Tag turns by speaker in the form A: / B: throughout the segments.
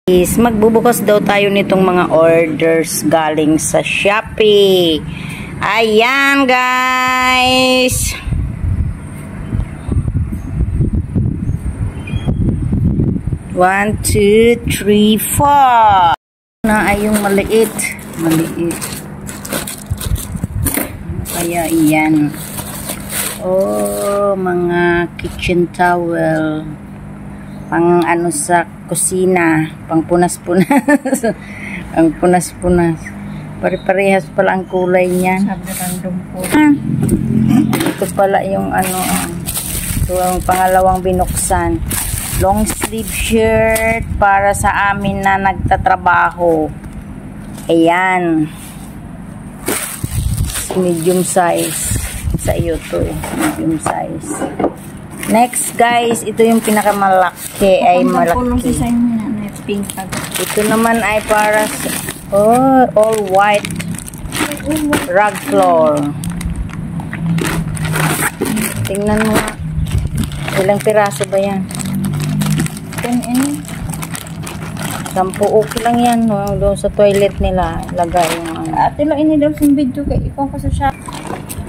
A: Is magbubukas daw tayo nitong mga orders galing sa Shopee. Ayan guys. One, two, three, four. Na ay yung maliit. Maliit. Kaya iyan. Oh, mga kitchen towel. Pang ano sa kusina, pang punas-punas. Ang punas-punas. Pare-parehas pala ang kulay niyan.
B: Sabi random po.
A: Ito pala yung ano, ito ang pangalawang binuksan. Long sleeve shirt para sa amin na nagtatrabaho. Ayan. Medium size. Sa iyo to, medium size. Next guys, ito yung pinakamalaki ay malaki. Ito naman ay para sa all white rug floor. Tingnan mo. Ilang piraso ba yan? 10 and 10 okay lang yan, no? Doon sa toilet nila lagay yung
B: ate lang ini daw yung video kay ikaw kasi siya.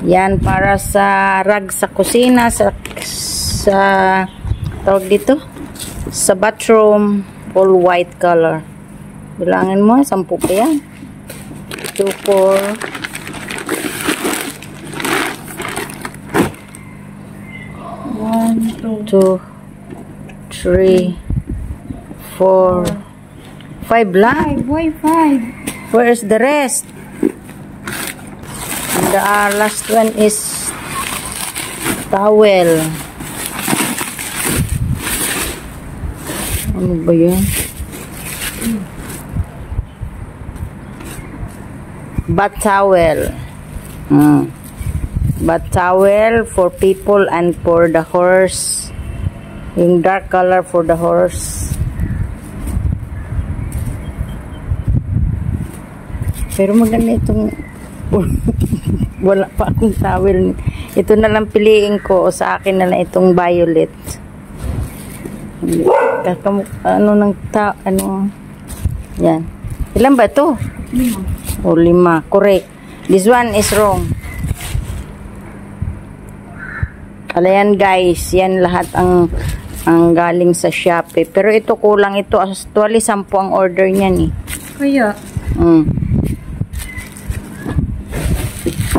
A: Yan para sa rug sa kusina, sa tawag dito sa bathroom, all white color. Bilangin mo, 10 pa yan. 2, 4 1, 2 3 4 5 lang.
B: 5.
A: Where's the rest? The last one is towel. Ano ba yun? Bath towel. Bath towel for people and for the horse. Yung dark color for the horse. Pero maganda itong wala pa akong towel. Ito na lang piliin ko o sa akin na lang itong violet. Ano ng ano? Yan. Ilan ba ito? 5. O 5. Correct. This one is wrong. Alayan guys, yan lahat ang galing sa Shopee. Pero ito kulang ito. Actually 10 ang order niyan eh.
B: Kaya?
A: 10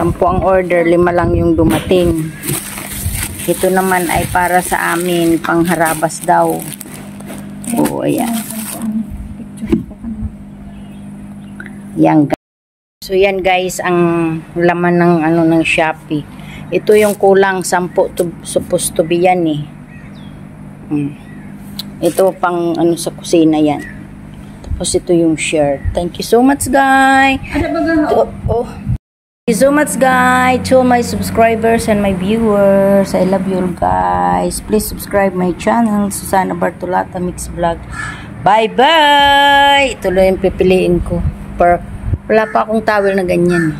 A: ang order, 5 lang yung dumating. Ito naman ay para sa amin, pangharabas daw. Oo, ayan. Yan guys. So yan guys, ang laman ng ano ng Shopee. Ito yung kulang, 10 supposed to be yan eh. Ito pang ano sa kusina yan. Tapos ito yung shirt. Thank you so much guys. Thank you so much guys to my subscribers and my viewers. I love you all guys. Please subscribe my channel, Susana Bartolata Mix Vlog. Bye bye. Ito lang yung pipiliin ko. Wala pa akong towel na ganyan.